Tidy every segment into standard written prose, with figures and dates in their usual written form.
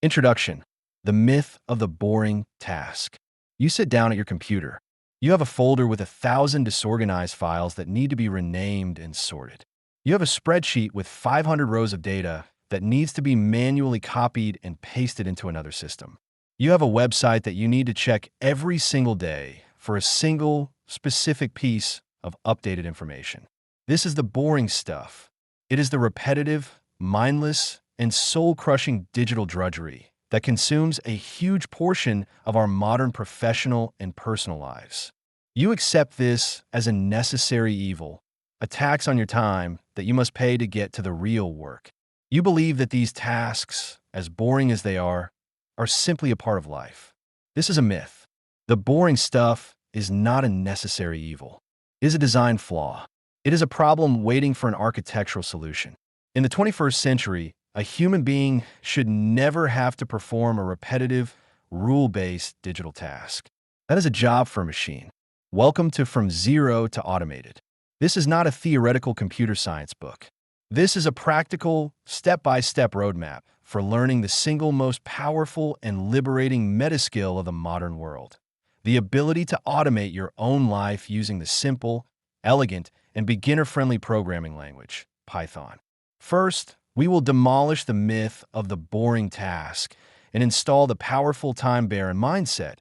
Introduction: the myth of the boring task. You sit down at your computer. You have a folder with 1,000 disorganized files that need to be renamed and sorted. You have a spreadsheet with 500 rows of data that needs to be manually copied and pasted into another system. You have a website that you need to check every single day for a single, specific piece of updated information. This is the boring stuff. It is the repetitive, mindless, and soul-crushing digital drudgery that consumes a huge portion of our modern professional and personal lives. You accept this as a necessary evil, a tax on your time that you must pay to get to the real work. You believe that these tasks, as boring as they are simply a part of life. This is a myth. The boring stuff is not a necessary evil. It is a design flaw. It is a problem waiting for an architectural solution. In the 21st century, a human being should never have to perform a repetitive, rule-based digital task. That is a job for a machine. Welcome to From Zero to Automated. This is not a theoretical computer science book. This is a practical, step-by-step roadmap for learning the single most powerful and liberating meta-skill of the modern world: the ability to automate your own life using the simple, elegant, and beginner-friendly programming language, Python. First, we will demolish the myth of the boring task and install the powerful time-barren mindset,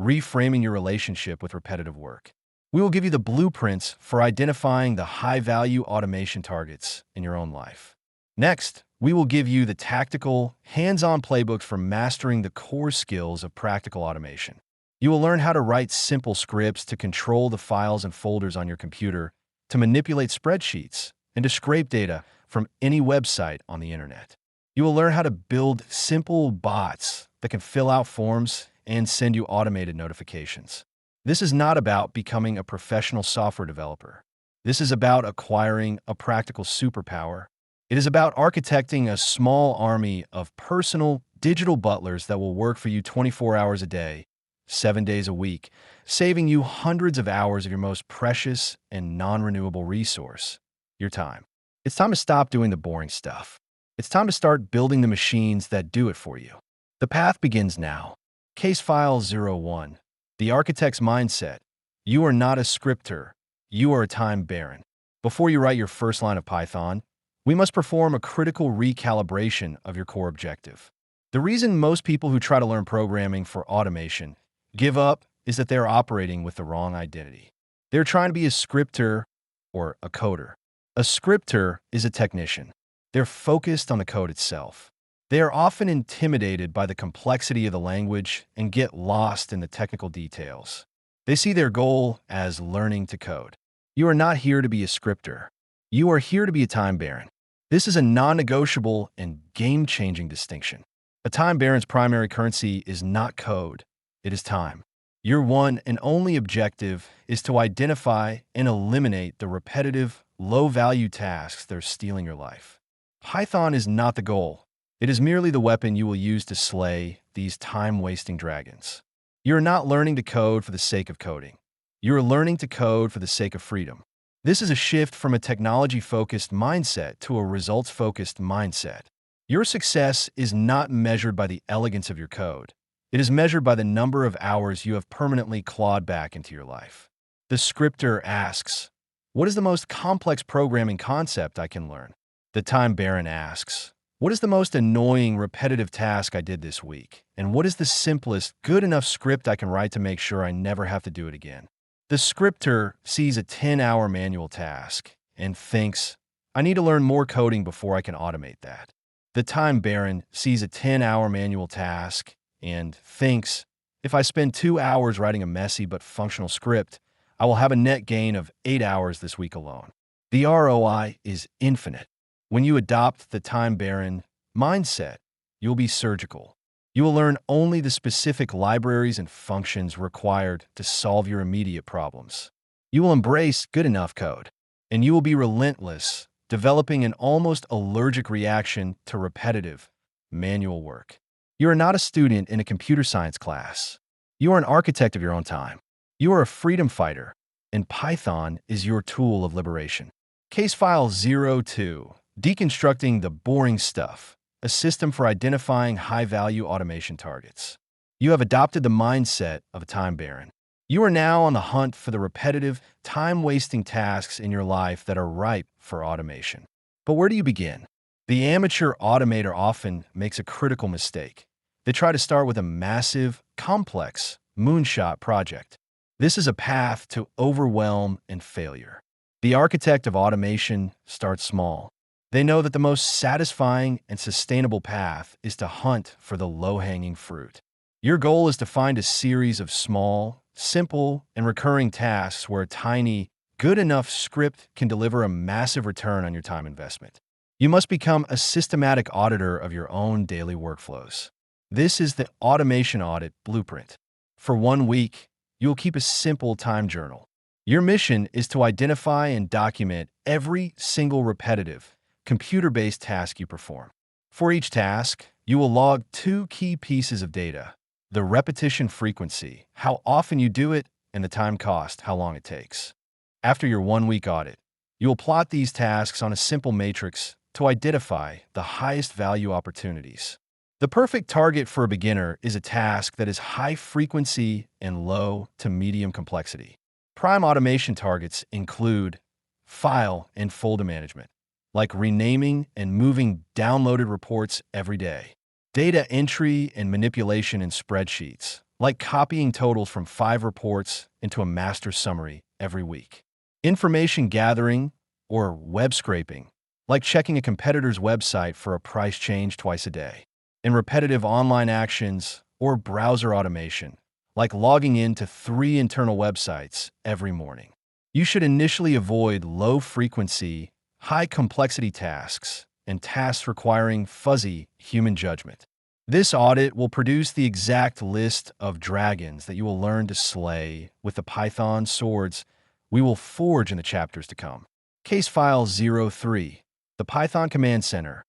reframing your relationship with repetitive work. We will give you the blueprints for identifying the high-value automation targets in your own life. Next, we will give you the tactical, hands-on playbooks for mastering the core skills of practical automation. You will learn how to write simple scripts to control the files and folders on your computer, to manipulate spreadsheets, and to scrape data from any website on the internet. You will learn how to build simple bots that can fill out forms and send you automated notifications. This is not about becoming a professional software developer. This is about acquiring a practical superpower. It is about architecting a small army of personal, digital butlers that will work for you 24 hours a day, 7 days a week, saving you hundreds of hours of your most precious and non-renewable resource, your time. It's time to stop doing the boring stuff. It's time to start building the machines that do it for you. The path begins now. Case File 01. The Architect's Mindset. You are not a scripter. You are a time baron. Before you write your first line of Python, we must perform a critical recalibration of your core objective. The reason most people who try to learn programming for automation give up is that they're operating with the wrong identity. They're trying to be a scripter or a coder. A scripter is a technician. They're focused on the code itself. They are often intimidated by the complexity of the language and get lost in the technical details. They see their goal as learning to code. You are not here to be a scripter. You are here to be a time baron. This is a non-negotiable and game-changing distinction. A time baron's primary currency is not code. It is time. Your one and only objective is to identify and eliminate the repetitive, low-value tasks that are stealing your life. Python is not the goal. It is merely the weapon you will use to slay these time-wasting dragons. You are not learning to code for the sake of coding. You are learning to code for the sake of freedom. This is a shift from a technology-focused mindset to a results-focused mindset. Your success is not measured by the elegance of your code. It is measured by the number of hours you have permanently clawed back into your life. The scripter asks, what is the most complex programming concept I can learn? The time baron asks, what is the most annoying, repetitive task I did this week? And what is the simplest, good enough script I can write to make sure I never have to do it again? The scripter sees a 10-hour manual task and thinks, I need to learn more coding before I can automate that. The time baron sees a 10-hour manual task and thinks, if I spend 2 hours writing a messy but functional script, I will have a net gain of 8 hours this week alone. The ROI is infinite. When you adopt the time baron mindset, you'll be surgical. You will learn only the specific libraries and functions required to solve your immediate problems. You will embrace good enough code, and you will be relentless, developing an almost allergic reaction to repetitive, manual work. You are not a student in a computer science class. You are an architect of your own time. You are a freedom fighter, and Python is your tool of liberation. Case File 02. Deconstructing the boring stuff. a system for identifying high-value automation targets. You have adopted the mindset of a time baron. You are now on the hunt for the repetitive, time-wasting tasks in your life that are ripe for automation. But where do you begin? The amateur automator often makes a critical mistake. They try to start with a massive, complex, moonshot project. This is a path to overwhelm and failure. The architect of automation starts small. They know that the most satisfying and sustainable path is to hunt for the low-hanging fruit. Your goal is to find a series of small, simple, and recurring tasks where a tiny, good enough script can deliver a massive return on your time investment. You must become a systematic auditor of your own daily workflows. This is the automation audit blueprint. For 1 week, you'll keep a simple time journal. Your mission is to identify and document every single repetitive, computer-based task you perform. For each task, you will log 2 key pieces of data: the repetition frequency, how often you do it, and the time cost, how long it takes. After your 1-week audit, you will plot these tasks on a simple matrix to identify the highest value opportunities. The perfect target for a beginner is a task that is high frequency and low to medium complexity. Prime automation targets include file and folder management, like renaming and moving downloaded reports every day. Data entry and manipulation in spreadsheets, like copying totals from 5 reports into a master summary every week. Information gathering or web scraping, like checking a competitor's website for a price change twice a day. And repetitive online actions or browser automation, like logging in to 3 internal websites every morning. You should initially avoid low-frequency, high-complexity tasks and tasks requiring fuzzy human judgment. This audit will produce the exact list of dragons that you will learn to slay with the Python swords we will forge in the chapters to come. Case File 03, the Python Command Center,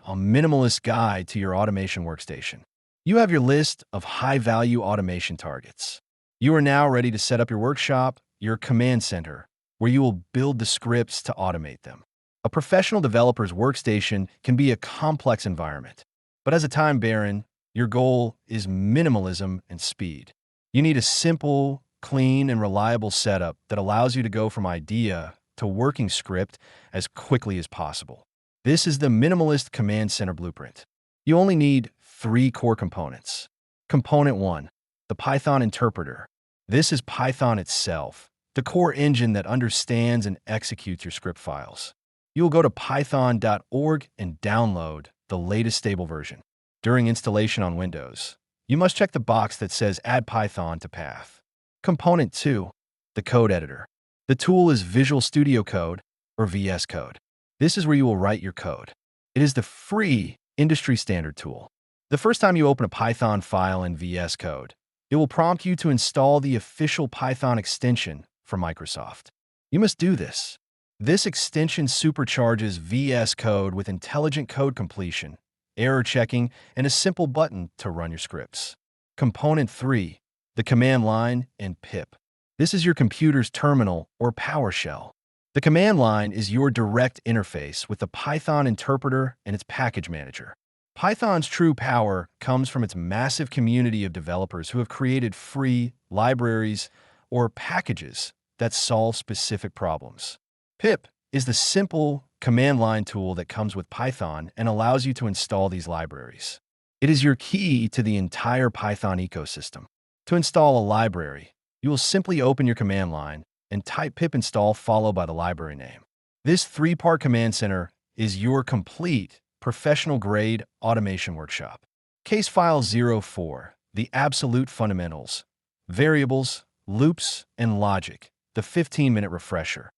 a minimalist guide to your automation workstation. You have your list of high-value automation targets. You are now ready to set up your workshop, your command center, where you will build the scripts to automate them. A professional developer's workstation can be a complex environment, but as a time baron, your goal is minimalism and speed. You need a simple, clean, and reliable setup that allows you to go from idea to working script as quickly as possible. This is the minimalist command center blueprint. You only need 3 core components. Component 1, the Python interpreter. This is Python itself, the core engine that understands and executes your script files. You will go to python.org and download the latest stable version. During installation on Windows, you must check the box that says Add Python to Path. Component 2, the code editor. The tool is Visual Studio Code, or VS Code. This is where you will write your code. It is the free industry standard tool. The first time you open a Python file in VS Code, it will prompt you to install the official Python extension from Microsoft. You must do this. This extension supercharges VS Code with intelligent code completion, error checking, and a simple button to run your scripts. Component 3, the command line and pip. This is your computer's terminal or PowerShell. The command line is your direct interface with the Python interpreter and its package manager. Python's true power comes from its massive community of developers who have created free libraries or packages that solve specific problems. Pip is the simple command line tool that comes with Python and allows you to install these libraries. It is your key to the entire Python ecosystem. To install a library, you will simply open your command line and type pip install followed by the library name. This 3-part command center is your complete professional-grade automation workshop. Case File 04, the absolute fundamentals, variables, loops, and logic, the 15-minute refresher.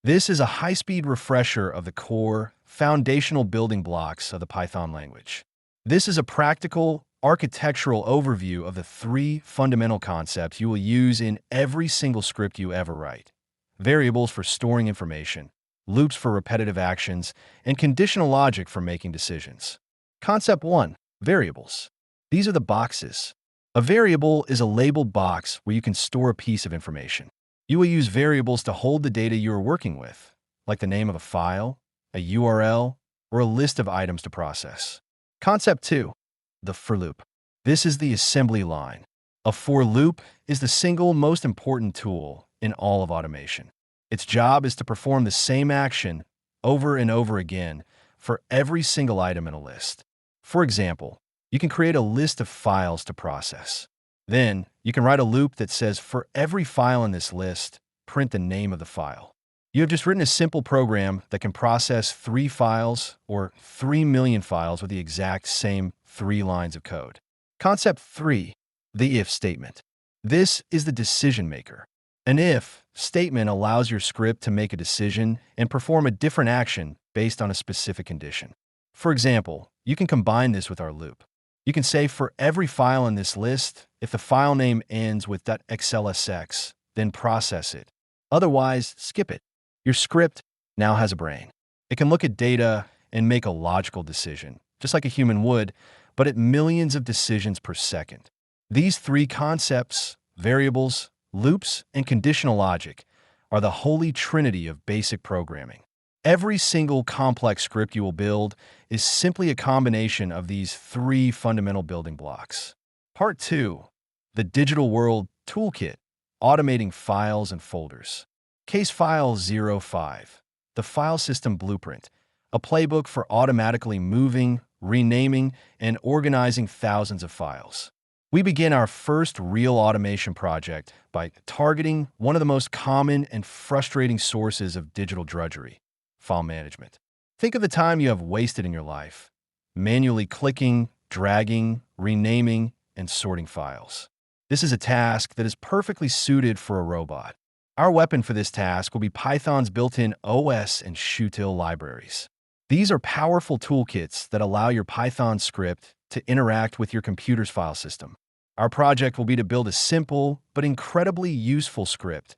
This is a high-speed refresher of the core, foundational building blocks of the Python language. This is a practical, architectural overview of the 3 fundamental concepts you will use in every single script you ever write: variables for storing information, loops for repetitive actions, and conditional logic for making decisions. Concept 1, variables. These are the boxes. A variable is a labeled box where you can store a piece of information. You will use variables to hold the data you are working with, like the name of a file, a URL, or a list of items to process. Concept 2. The for loop. This is the assembly line. A for loop is the single most important tool in all of automation. Its job is to perform the same action over and over again for every single item in a list. For example, you can create a list of files to process. Then, you can write a loop that says, for every file in this list, print the name of the file. You have just written a simple program that can process 3 files or 3 million files with the exact same 3 lines of code. Concept 3. The if statement. This is the decision maker. An if statement allows your script to make a decision and perform a different action based on a specific condition. For example, you can combine this with our loop. You can say for every file in this list, if the file name ends with .xlsx, then process it. Otherwise, skip it. Your script now has a brain. It can look at data and make a logical decision, just like a human would, but at millions of decisions per second. These 3 concepts, variables, loops, and conditional logic, are the holy trinity of basic programming. Every single complex script you will build is simply a combination of these 3 fundamental building blocks. Part 2. The Digital World Toolkit, Automating Files and Folders. Case File 05. The File System Blueprint, a playbook for automatically moving, renaming, and organizing thousands of files. We begin our first real automation project by targeting one of the most common and frustrating sources of digital drudgery: file management. Think of the time you have wasted in your life, manually clicking, dragging, renaming, and sorting files. This is a task that is perfectly suited for a robot. Our weapon for this task will be Python's built-in OS and util libraries. These are powerful toolkits that allow your Python script to interact with your computer's file system. Our project will be to build a simple but incredibly useful script,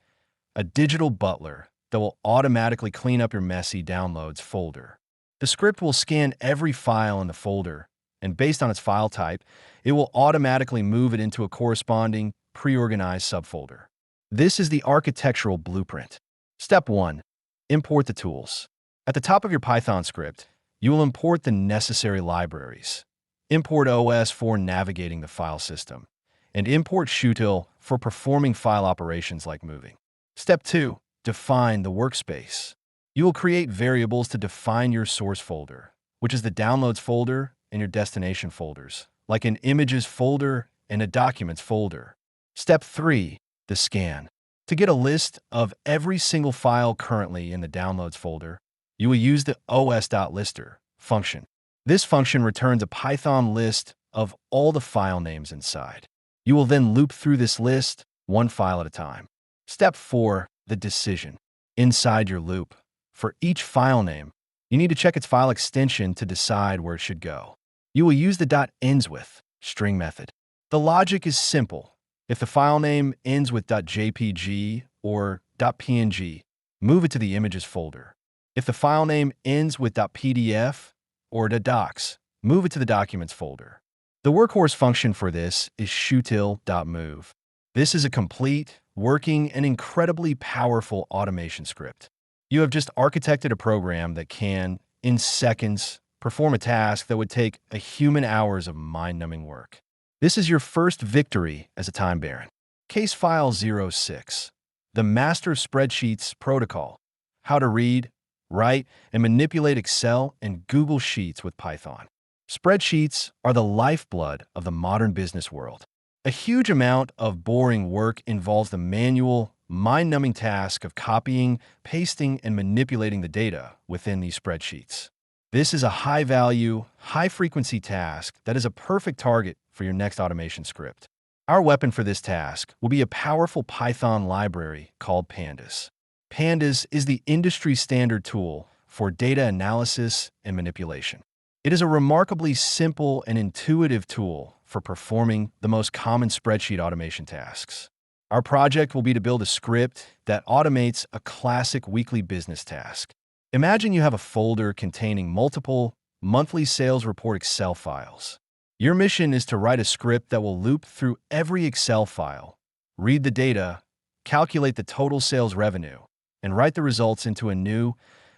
a digital butler that will automatically clean up your messy downloads folder. The script will scan every file in the folder, and based on its file type, it will automatically move it into a corresponding, pre-organized subfolder. This is the architectural blueprint. Step 1. Import the tools. At the top of your Python script, you will import the necessary libraries. Import OS for navigating the file system, and import util for performing file operations like moving. Step 2. Define the workspace. You will create variables to define your source folder, which is the downloads folder and your destination folders, like an images folder and a documents folder. Step 3. The scan. To get a list of every single file currently in the downloads folder, you will use the os.lister function. This function returns a Python list of all the file names inside. You will then loop through this list, one file at a time. Step 4. The decision. Inside your loop, for each file name, you need to check its file extension to decide where it should go. You will use the .endsWith string method. The logic is simple. If the file name ends with .jpg or .png, move it to the images folder. If the file name ends with .pdf or .docs, move it to the documents folder. The workhorse function for this is util.move. This is a complete, working, and incredibly powerful automation script. You have just architected a program that can, in seconds, perform a task that would take a human hours of mind-numbing work. This is your first victory as a time baron. Case File 06. The Master Spreadsheets Protocol. How to read, write, and manipulate Excel and Google Sheets with Python. Spreadsheets are the lifeblood of the modern business world. A huge amount of boring work involves the manual, mind-numbing task of copying, pasting, and manipulating the data within these spreadsheets. This is a high-value, high-frequency task that is a perfect target for your next automation script. Our weapon for this task will be a powerful Python library called Pandas. Pandas is the industry-standard tool for data analysis and manipulation. It is a remarkably simple and intuitive tool for performing the most common spreadsheet automation tasks. Our project will be to build a script that automates a classic weekly business task. Imagine you have a folder containing multiple monthly sales report Excel files. Your mission is to write a script that will loop through every Excel file, read the data, calculate the total sales revenue, and write the results into a new,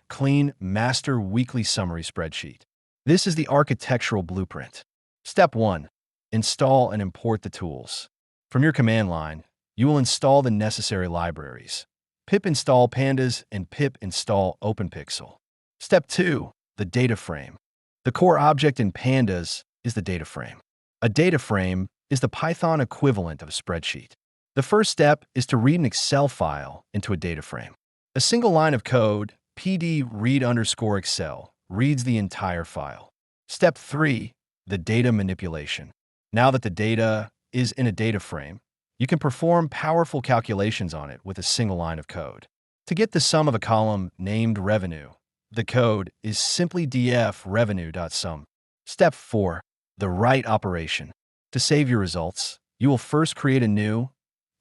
clean master weekly summary spreadsheet. This is the architectural blueprint. Step 1. Install and import the tools. From your command line, you will install the necessary libraries: pip install pandas and pip install openpixel. Step 2. The data frame. The core object in pandas is the data frame. A data frame is the Python equivalent of a spreadsheet. The first step is to read an Excel file into a data frame. A single line of code, pd read_Excel, reads the entire file. Step 3. The data manipulation. Now that the data is in a data frame, you can perform powerful calculations on it with a single line of code. To get the sum of a column named revenue, the code is simply df revenue.sum. Step 4. The write operation. To save your results, you will first create a new,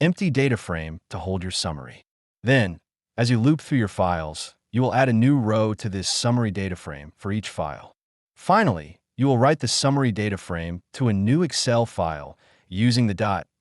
empty data frame to hold your summary. Then, as you loop through your files, you will add a new row to this summary data frame for each file. Finally, you will write the summary data frame to a new Excel file using the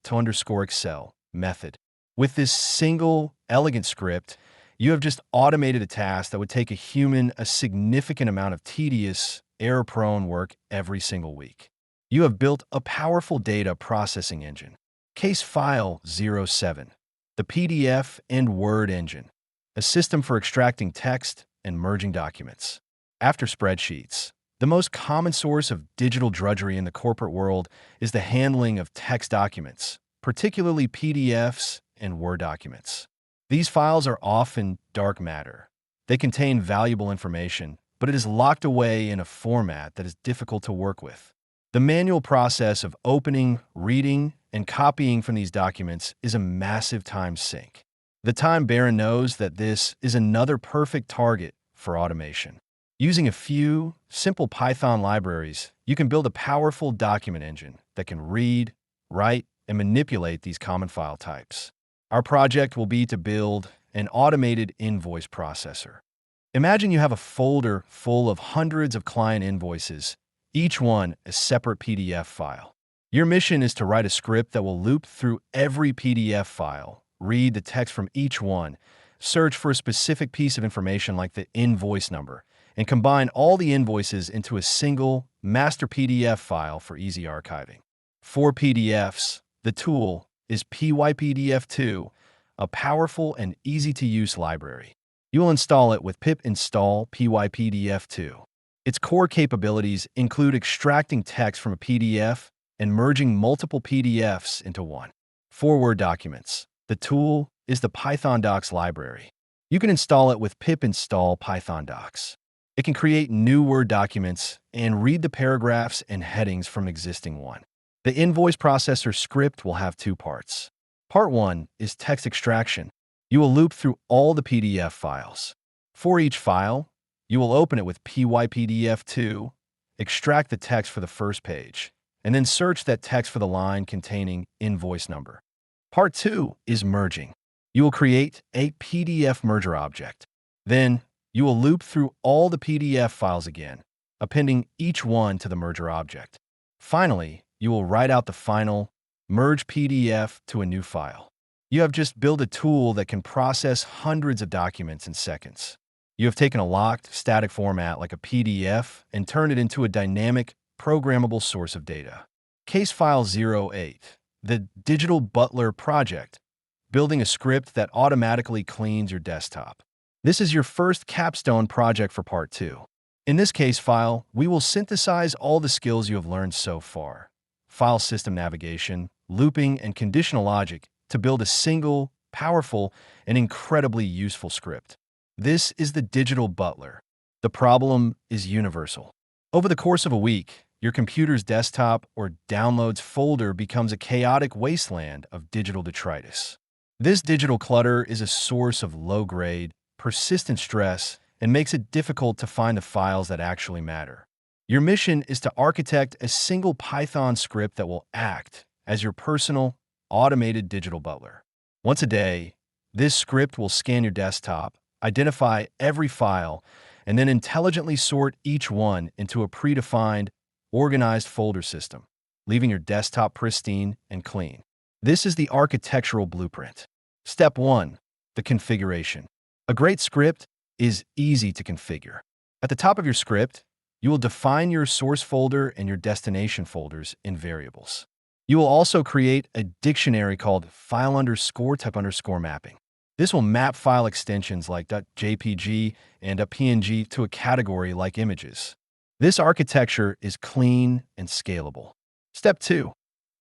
.to_Excel method. With this single, elegant script, you have just automated a task that would take a human a significant amount of tedious, error-prone work every single week. You have built a powerful data processing engine. Case File 07. The PDF and Word engine, a system for extracting text and merging documents. After spreadsheets, the most common source of digital drudgery in the corporate world is the handling of text documents, particularly PDFs and Word documents. These files are often dark matter. They contain valuable information, but it is locked away in a format that is difficult to work with. The manual process of opening, reading, and copying from these documents is a massive time sink. The time baron knows that this is another perfect target for automation. Using a few simple Python libraries, you can build a powerful document engine that can read, write, and manipulate these common file types. Our project will be to build an automated invoice processor. Imagine you have a folder full of hundreds of client invoices, each one a separate PDF file. Your mission is to write a script that will loop through every PDF file, read the text from each one, search for a specific piece of information like the invoice number, and combine all the invoices into a single master PDF file for easy archiving. For PDFs, the tool is pypdf2, a powerful and easy-to-use library. You will install it with pip install pypdf2. Its core capabilities include extracting text from a PDF and merging multiple PDFs into one. For Word documents, the tool is the Python docs library. You can install it with pip install python docs. It can create new Word documents and read the paragraphs and headings from existing one. The invoice processor script will have two parts. Part 1 is text extraction. You will loop through all the PDF files. For each file, you will open it with pypdf2, extract the text for the first page, and then search that text for the line containing invoice number. Part 2 is merging. You will create a PDF merger object. Then, you will loop through all the PDF files again, appending each one to the merger object. Finally, you will write out the final merge PDF to a new file. You have just built a tool that can process hundreds of documents in seconds. You have taken a locked, static format like a PDF and turned it into a dynamic, programmable source of data. Case File 08. The Digital Butler Project, building a script that automatically cleans your desktop. This is your first capstone project for Part 2. In this case file, we will synthesize all the skills you have learned so far: file system navigation, looping, and conditional logic to build a single, powerful, and incredibly useful script. This is the Digital Butler. The problem is universal. Over the course of a week, your computer's desktop or downloads folder becomes a chaotic wasteland of digital detritus. This digital clutter is a source of low-grade, persistent stress and makes it difficult to find the files that actually matter. Your mission is to architect a single Python script that will act as your personal, automated digital butler. Once a day, this script will scan your desktop, identify every file, and then intelligently sort each one into a predefined, organized folder system, leaving your desktop pristine and clean. This is the architectural blueprint. Step 1. The configuration. A great script is easy to configure. At the top of your script, You will define your source folder and your destination folders in variables. You will also create a dictionary called file_type_mapping. This will map file extensions like .jpg and .png to a category like images. This architecture is clean and scalable. Step 2.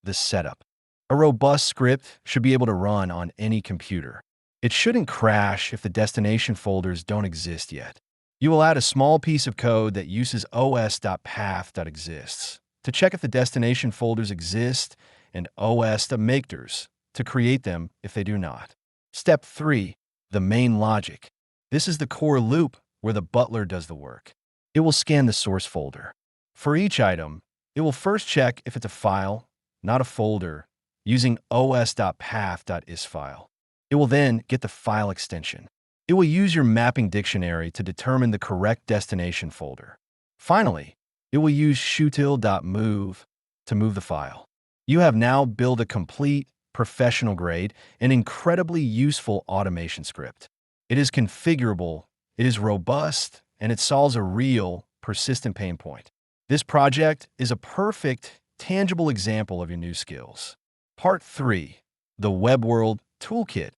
The setup. A robust script should be able to run on any computer. It shouldn't crash if the destination folders don't exist yet. You will add a small piece of code that uses os.path.exists to check if the destination folders exist and os.makers to create them if they do not. Step 3. The main logic. This is the core loop where the butler does the work. It will scan the source folder. For each item, it will first check if it's a file, not a folder, using os.path.isFile. It will then get the file extension. It will use your mapping dictionary to determine the correct destination folder. Finally, it will use shutil.move to move the file. You have now built a complete, professional-grade, and incredibly useful automation script. It is configurable, it is robust, and it solves a real, persistent pain point. This project is a perfect, tangible example of your new skills. Part 3. The Web World Toolkit,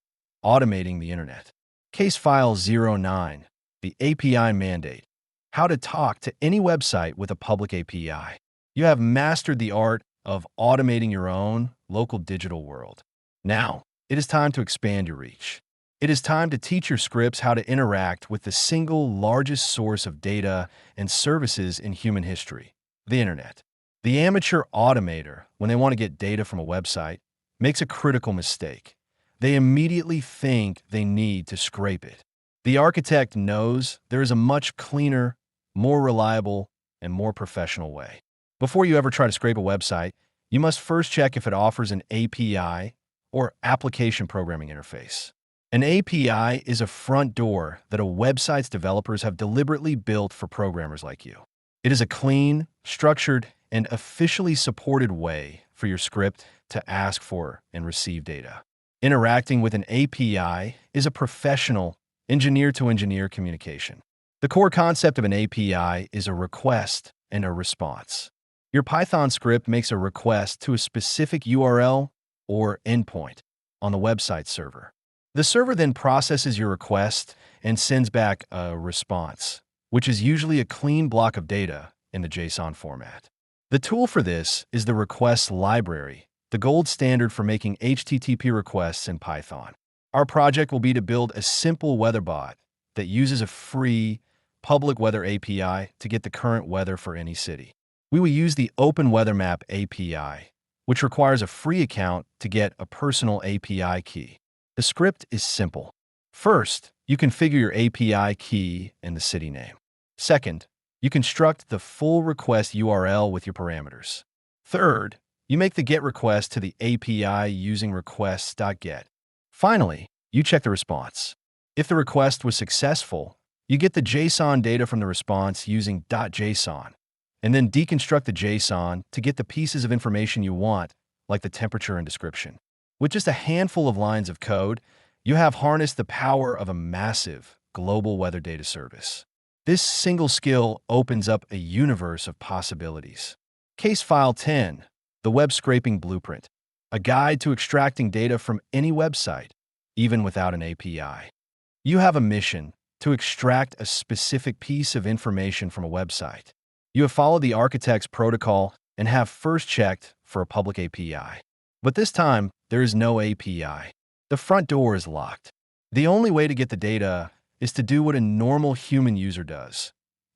Automating the Internet. Case File 09, the API Mandate. How to talk to any website with a public API. You have mastered the art of automating your own local digital world. Now, it is time to expand your reach. It is time to teach your scripts how to interact with the single largest source of data and services in human history, the Internet. The amateur automator, when they want to get data from a website, makes a critical mistake. They immediately think they need to scrape it. The architect knows there is a much cleaner, more reliable, and more professional way. Before you ever try to scrape a website, you must first check if it offers an API or application programming interface. An API is a front door that a website's developers have deliberately built for programmers like you. It is a clean, structured, and officially supported way for your script to ask for and receive data. Interacting with an API is a professional, engineer-to-engineer communication. The core concept of an API is a request and a response. Your Python script makes a request to a specific URL or endpoint on the website server. The server then processes your request and sends back a response, which is usually a clean block of data in the JSON format. The tool for this is the request library, the gold standard for making HTTP requests in Python. Our project will be to build a simple weather bot that uses a free public weather API to get the current weather for any city. We will use the Open Weather Map API, which requires a free account to get a personal API key. The script is simple. First, you configure your API key and the city name. Second, you construct the full request URL with your parameters. Third, you make the GET request to the API using requests.get. Finally, you check the response. If the request was successful, you get the JSON data from the response using .json, and then deconstruct the JSON to get the pieces of information you want, like the temperature and description. With just a handful of lines of code, you have harnessed the power of a massive global weather data service. This single skill opens up a universe of possibilities. Case File 10. The Web Scraping Blueprint, a guide to extracting data from any website, even without an API. You have a mission to extract a specific piece of information from a website. You have followed the architect's protocol and have first checked for a public API. But this time, there is no API. The front door is locked. The only way to get the data is to do what a normal human user does.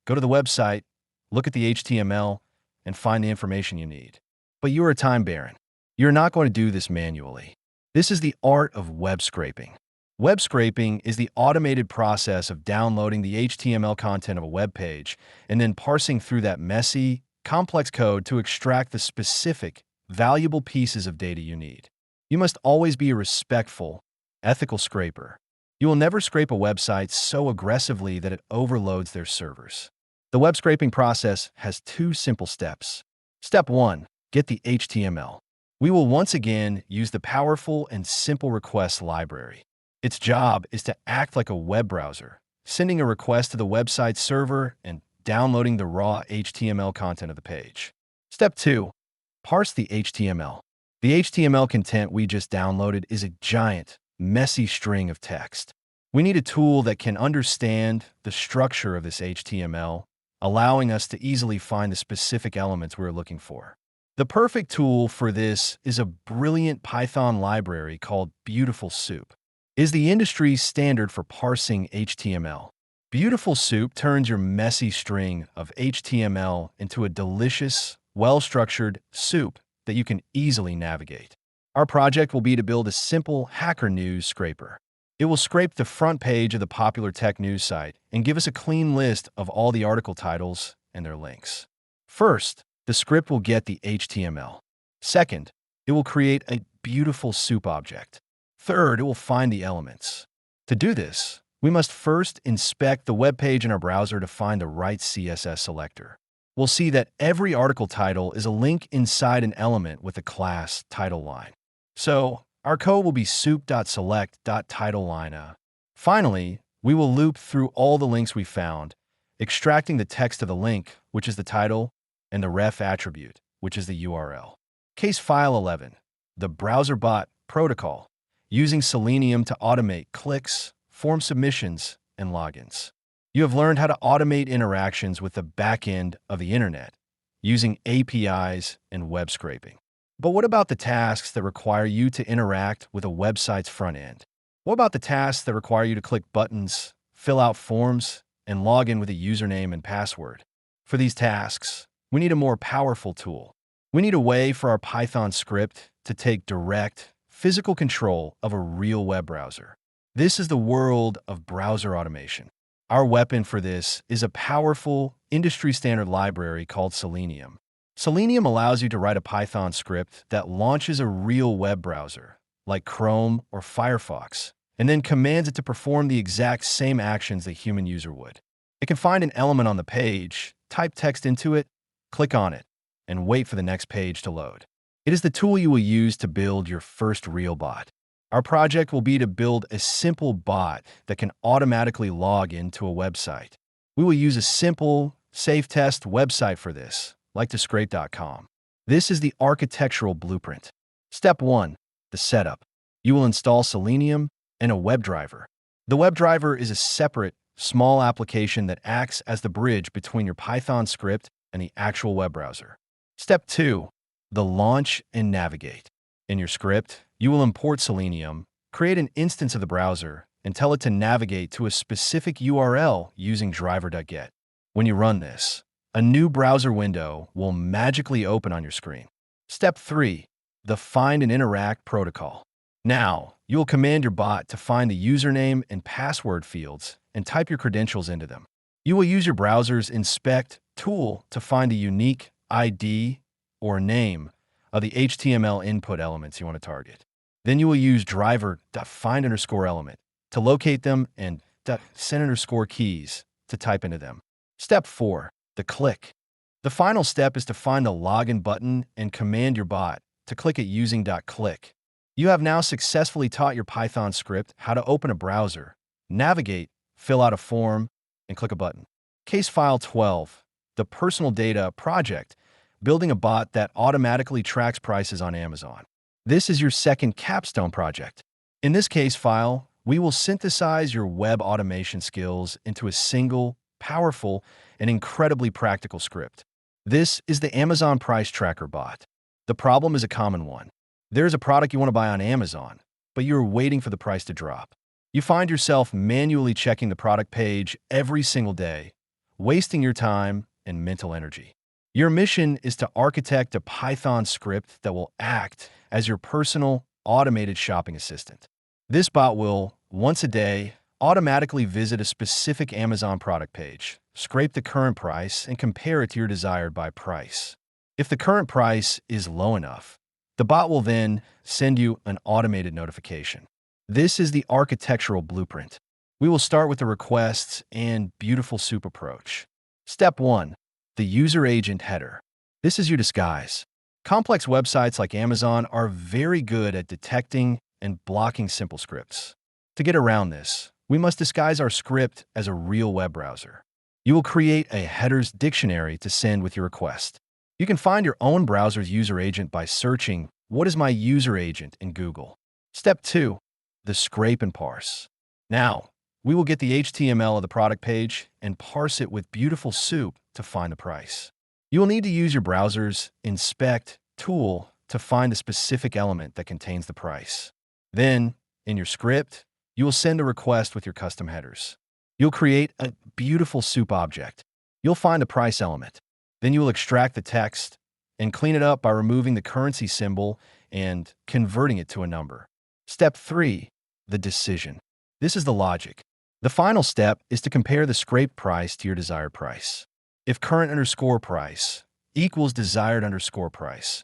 Go to the website, look at the HTML, and find the information you need. But you are a time baron. You're not going to do this manually. This is the art of web scraping. Web scraping is the automated process of downloading the HTML content of a web page and then parsing through that messy, complex code to extract the specific, valuable pieces of data you need. You must always be a respectful, ethical scraper. You will never scrape a website so aggressively that it overloads their servers. The web scraping process has 2 simple steps. Step 1. Get the HTML. We will once again use the powerful and simple request library. Its job is to act like a web browser, sending a request to the website server and downloading the raw HTML content of the page. Step 2. Parse the HTML. The HTML content we just downloaded is a giant, messy string of text. We need a tool that can understand the structure of this HTML, allowing us to easily find the specific elements we're looking for. The perfect tool for this is a brilliant Python library called Beautiful Soup. It is the industry standard for parsing HTML. Beautiful Soup turns your messy string of HTML into a delicious, well-structured soup that you can easily navigate. Our project will be to build a simple Hacker News scraper. It will scrape the front page of the popular tech news site and give us a clean list of all the article titles and their links. First, the script will get the HTML. Second, it will create a beautiful soup object. Third, it will find the elements. To do this, we must first inspect the web page in our browser to find the right CSS selector. We'll see that every article title is a link inside an element with a class title line. So, our code will be soup.select.titleLine. Finally, we will loop through all the links we found, extracting the text of the link, which is the title, and the ref attribute, which is the URL. Case file 11. The browser bot protocol, using Selenium to automate clicks, form submissions, and logins. You have learned how to automate interactions with the backend of the internet, using APIs and web scraping. But what about the tasks that require you to interact with a website's front end? What about the tasks that require you to click buttons, fill out forms, and log in with a username and password? For these tasks, we need a more powerful tool. We need a way for our Python script to take direct, physical control of a real web browser. This is the world of browser automation. Our weapon for this is a powerful, industry-standard library called Selenium. Selenium allows you to write a Python script that launches a real web browser, like Chrome or Firefox, and then commands it to perform the exact same actions a human user would. It can find an element on the page, type text into it, click on it, and wait for the next page to load. It is the tool you will use to build your first real bot. Our project will be to build a simple bot that can automatically log into a website. We will use a simple, safe test website for this, like the scrape.com. This is the architectural blueprint. Step 1. The setup. You will install Selenium and a WebDriver. The WebDriver is a separate, small application that acts as the bridge between your Python script and the actual web browser. Step 2. The launch and navigate. In your script, you will import Selenium, create an instance of the browser, and tell it to navigate to a specific URL using driver.get. When you run this, a new browser window will magically open on your screen. Step 3. The find and interact protocol. Now, you will command your bot to find the username and password fields and type your credentials into them. You will use your browser's inspect tool to find the unique ID or name of the HTML input elements you want to target. Then you will use driver.find_element to locate them and .send_keys to type into them. Step 4. The click. The final step is to find the login button and command your bot to click it using .click. You have now successfully taught your Python script how to open a browser, navigate, fill out a form, and click a button. Case file 12. The personal data project, building a bot that automatically tracks prices on Amazon. This is your second capstone project. In this case file, we will synthesize your web automation skills into a single, powerful, and incredibly practical script. This is the Amazon Price Tracker bot. The problem is a common one. There's a product you want to buy on Amazon, but you're waiting for the price to drop. You find yourself manually checking the product page every single day, wasting your time and mental energy. Your mission is to architect a Python script that will act as your personal, automated shopping assistant. This bot will, once a day, automatically visit a specific Amazon product page, scrape the current price, and compare it to your desired by price. If the current price is low enough, the bot will then send you an automated notification. This is the architectural blueprint. We will start with the requests and beautiful soup approach. Step 1. The user agent header. This is your disguise. Complex websites like Amazon are very good at detecting and blocking simple scripts. To get around this, we must disguise our script as a real web browser. You will create a headers dictionary to send with your request. You can find your own browser's user agent by searching "What is my user agent?" in Google. Step 2. The scrape and parse. Now, we will get the HTML of the product page and parse it with beautiful soup to find the price. You will need to use your browser's inspect tool to find the specific element that contains the price. Then, in your script, you will send a request with your custom headers. You'll create a beautiful soup object. You'll find the price element. Then you will extract the text and clean it up by removing the currency symbol and converting it to a number. Step 3. The decision. This is the logic. The final step is to compare the scraped price to your desired price. If current_price equals desired_price,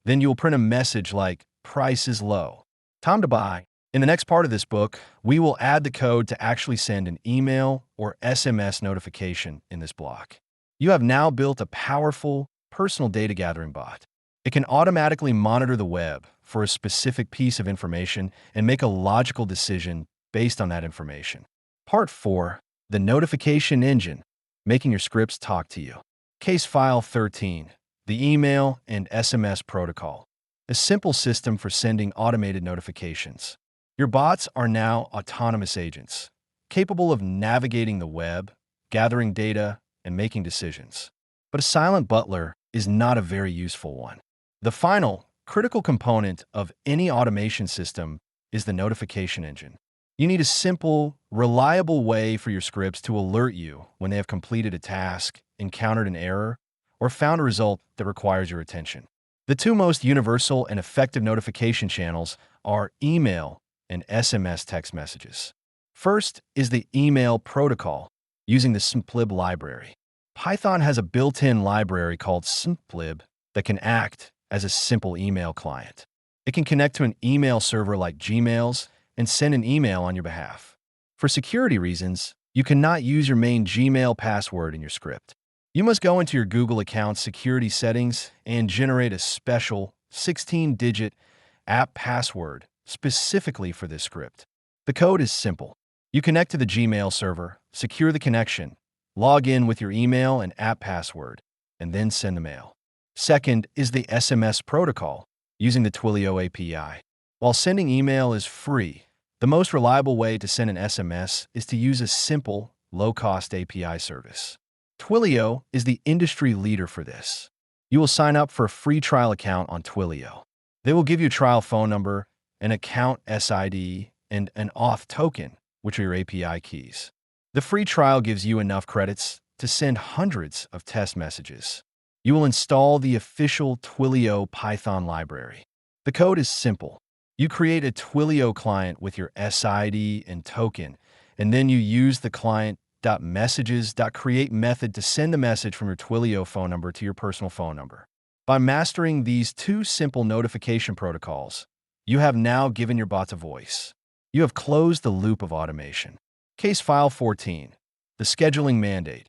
then you will print a message like "Price is low. Time to buy." In the next part of this book, we will add the code to actually send an email or SMS notification in this block. You have now built a powerful personal data gathering bot. It can automatically monitor the web for a specific piece of information and make a logical decision based on that information. Part 4. The notification engine, making your scripts talk to you. Case file 13. The email and SMS protocol, a simple system for sending automated notifications. Your bots are now autonomous agents, capable of navigating the web, gathering data, and making decisions. But a silent butler is not a very useful one. The final, critical component of any automation system is the notification engine. You need a simple, reliable way for your scripts to alert you when they have completed a task, encountered an error, or found a result that requires your attention. The two most universal and effective notification channels are email and SMS text messages. First is the email protocol, using the simplib library. Python has a built-in library called simplib that can act as a simple email client. It can connect to an email server like Gmail's and send an email on your behalf. For security reasons, you cannot use your main Gmail password in your script. You must go into your Google account security settings and generate a special 16-digit app password specifically for this script. The code is simple. You connect to the Gmail server, secure the connection, log in with your email and app password, and then send the mail. Second is the SMS protocol, using the Twilio API. While sending email is free, the most reliable way to send an SMS is to use a simple, low-cost API service. Twilio is the industry leader for this. You will sign up for a free trial account on Twilio. They will give you a trial phone number, an account SID, and an auth token, which are your API keys. The free trial gives you enough credits to send hundreds of test messages. You will install the official Twilio Python library. The code is simple. You create a Twilio client with your SID and token, and then you use the client.messages.create method to send the message from your Twilio phone number to your personal phone number. By mastering these two simple notification protocols, you have now given your bots a voice. You have closed the loop of automation. Case file 14. The scheduling mandate.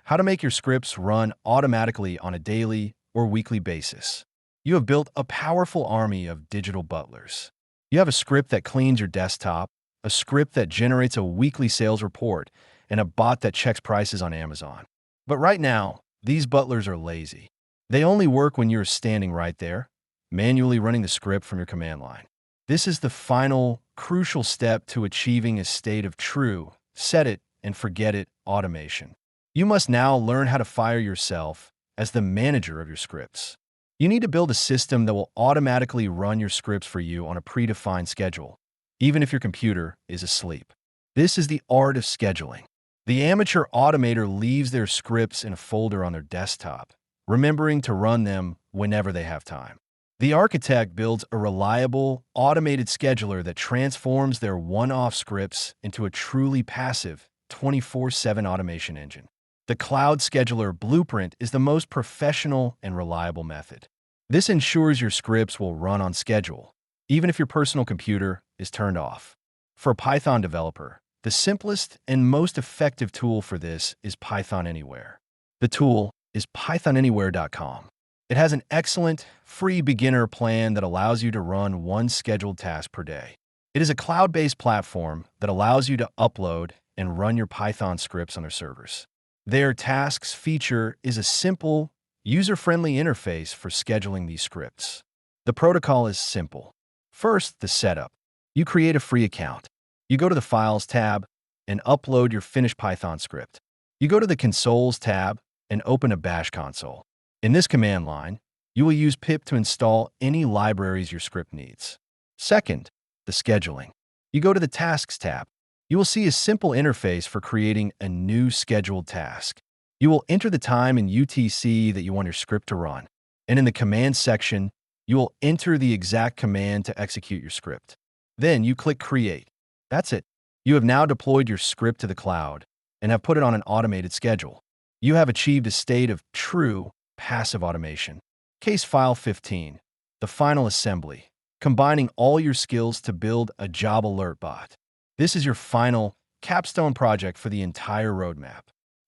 How to make your scripts run automatically on a daily or weekly basis. You have built a powerful army of digital butlers. You have a script that cleans your desktop, a script that generates a weekly sales report, and a bot that checks prices on Amazon. But right now, these butlers are lazy. They only work when you're standing right there, manually running the script from your command line. This is the final, crucial step to achieving a state of true, set it and forget it automation. You must now learn how to fire yourself as the manager of your scripts. You need to build a system that will automatically run your scripts for you on a predefined schedule, even if your computer is asleep. This is the art of scheduling. The amateur automator leaves their scripts in a folder on their desktop, remembering to run them whenever they have time. The architect builds a reliable, automated scheduler that transforms their one-off scripts into a truly passive, 24/7 automation engine. The Cloud Scheduler Blueprint is the most professional and reliable method. This ensures your scripts will run on schedule, even if your personal computer is turned off. For a Python developer, the simplest and most effective tool for this is Python Anywhere. The tool is pythonanywhere.com. It has an excellent, free beginner plan that allows you to run one scheduled task per day. It is a cloud-based platform that allows you to upload and run your Python scripts on their servers. Their tasks feature is a simple, user-friendly interface for scheduling these scripts. The protocol is simple. First, the setup. You create a free account. You go to the Files tab and upload your finished Python script. You go to the Consoles tab and open a Bash console. In this command line, you will use pip to install any libraries your script needs. Second, the scheduling. You go to the Tasks tab. You will see a simple interface for creating a new scheduled task. You will enter the time in UTC that you want your script to run. And in the Command section, you will enter the exact command to execute your script. Then you click Create. That's it. You have now deployed your script to the cloud and have put it on an automated schedule. You have achieved a state of true passive automation. Case File 15, the final assembly, combining all your skills to build a job alert bot. This is your final capstone project for the entire roadmap.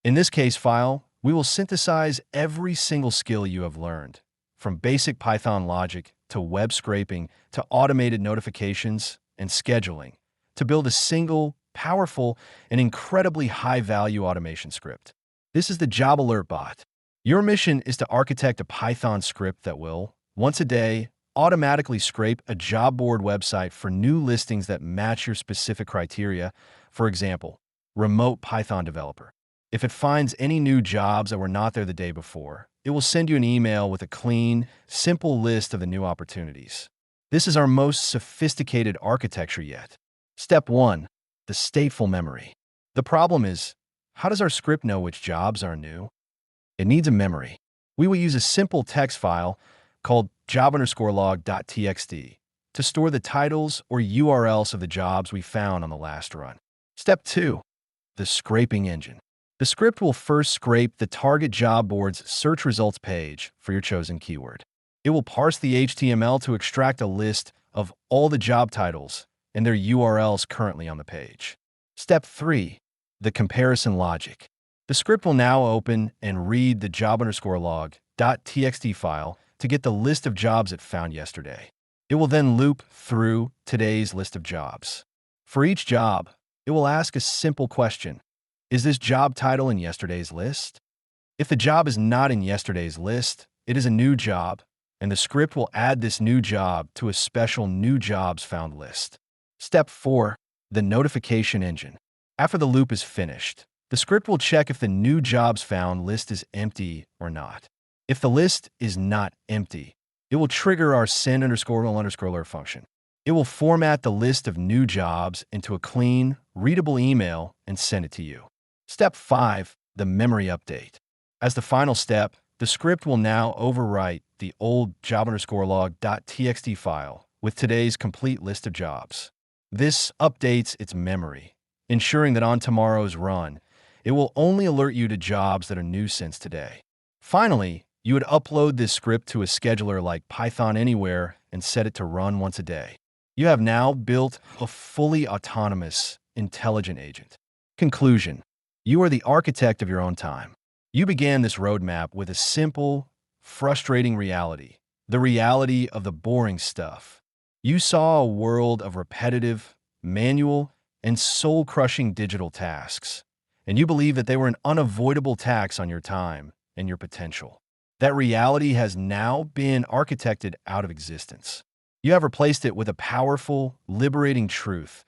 In this case file, we will synthesize every single skill you have learned, from basic Python logic to web scraping to automated notifications and scheduling, to build a single, powerful, and incredibly high-value automation script. This is the Job Alert Bot. Your mission is to architect a Python script that will, once a day, automatically scrape a job board website for new listings that match your specific criteria. For example, remote Python developer. If it finds any new jobs that were not there the day before, it will send you an email with a clean, simple list of the new opportunities. This is our most sophisticated architecture yet. Step 1. The stateful memory. The problem is, how does our script know which jobs are new? It needs a memory. We will use a simple text file called job_log.txt to store the titles or URLs of the jobs we found on the last run. Step 2. The scraping engine. The script will first scrape the target job board's search results page for your chosen keyword. It will parse the HTML to extract a list of all the job titles and their URLs currently on the page. Step 3. The comparison logic. The script will now open and read the job_log.txt file to get the list of jobs it found yesterday. It will then loop through today's list of jobs. For each job, it will ask a simple question. Is this job title in yesterday's list? If the job is not in yesterday's list, it is a new job, and the script will add this new job to a special new jobs found list. Step 4. The notification engine. After the loop is finished, the script will check if the new jobs found list is empty or not. If the list is not empty, it will trigger our send_alert function. It will format the list of new jobs into a clean, readable email and send it to you. Step 5. The memory update. As the final step, the script will now overwrite the old job_log.txt file with today's complete list of jobs. This updates its memory, ensuring that on tomorrow's run, it will only alert you to jobs that are new since today. Finally, you would upload this script to a scheduler like Python Anywhere and set it to run once a day. You have now built a fully autonomous, intelligent agent. Conclusion. You are the architect of your own time. You began this roadmap with a simple, frustrating reality, the reality of the boring stuff. You saw a world of repetitive, manual, and soul-crushing digital tasks, and you believe that they were an unavoidable tax on your time and your potential. That reality has now been architected out of existence. You have replaced it with a powerful, liberating truth.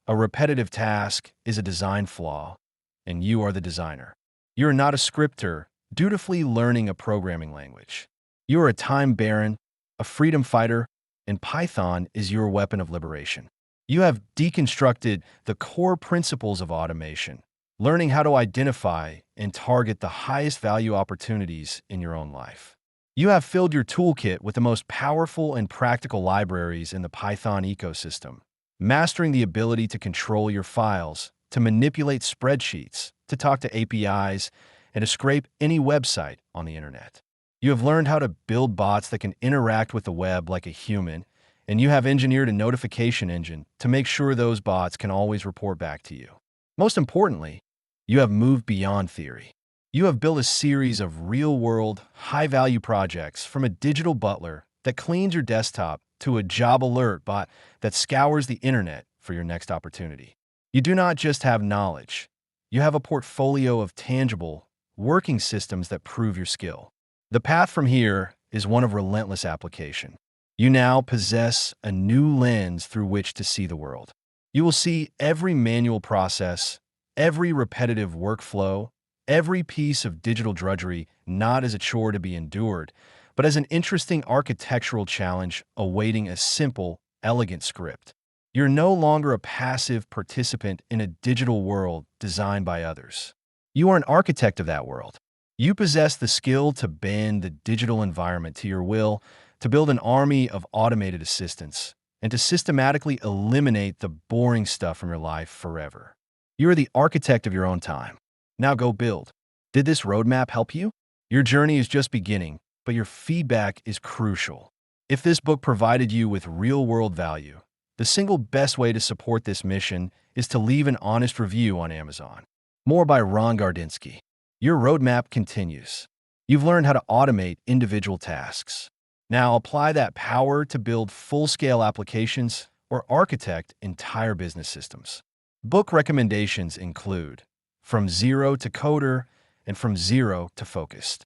A repetitive task is a design flaw, and you are the designer. You are not a scripter, dutifully learning a programming language. You are a time baron, a freedom fighter, and Python is your weapon of liberation. You have deconstructed the core principles of automation, learning how to identify and target the highest value opportunities in your own life. You have filled your toolkit with the most powerful and practical libraries in the Python ecosystem, mastering the ability to control your files, to manipulate spreadsheets, to talk to APIs, and to scrape any website on the internet. You have learned how to build bots that can interact with the web like a human, and you have engineered a notification engine to make sure those bots can always report back to you. Most importantly, you have moved beyond theory. You have built a series of real-world, high-value projects from a digital butler that cleans your desktop to a job alert bot that scours the internet for your next opportunity. You do not just have knowledge. You have a portfolio of tangible, working systems that prove your skill. The path from here is one of relentless application. You now possess a new lens through which to see the world. You will see every manual process, every repetitive workflow, every piece of digital drudgery not as a chore to be endured, but as an interesting architectural challenge awaiting a simple, elegant script. You're no longer a passive participant in a digital world designed by others. You are an architect of that world. You possess the skill to bend the digital environment to your will, to build an army of automated assistants, and to systematically eliminate the boring stuff from your life forever. You are the architect of your own time. Now go build. Did this roadmap help you? Your journey is just beginning, but your feedback is crucial. If this book provided you with real-world value, the single best way to support this mission is to leave an honest review on Amazon. More by Gardinski. Your roadmap continues. You've learned how to automate individual tasks. Now apply that power to build full-scale applications or architect entire business systems. Book recommendations include From Zero to Coder and From Zero to Focused.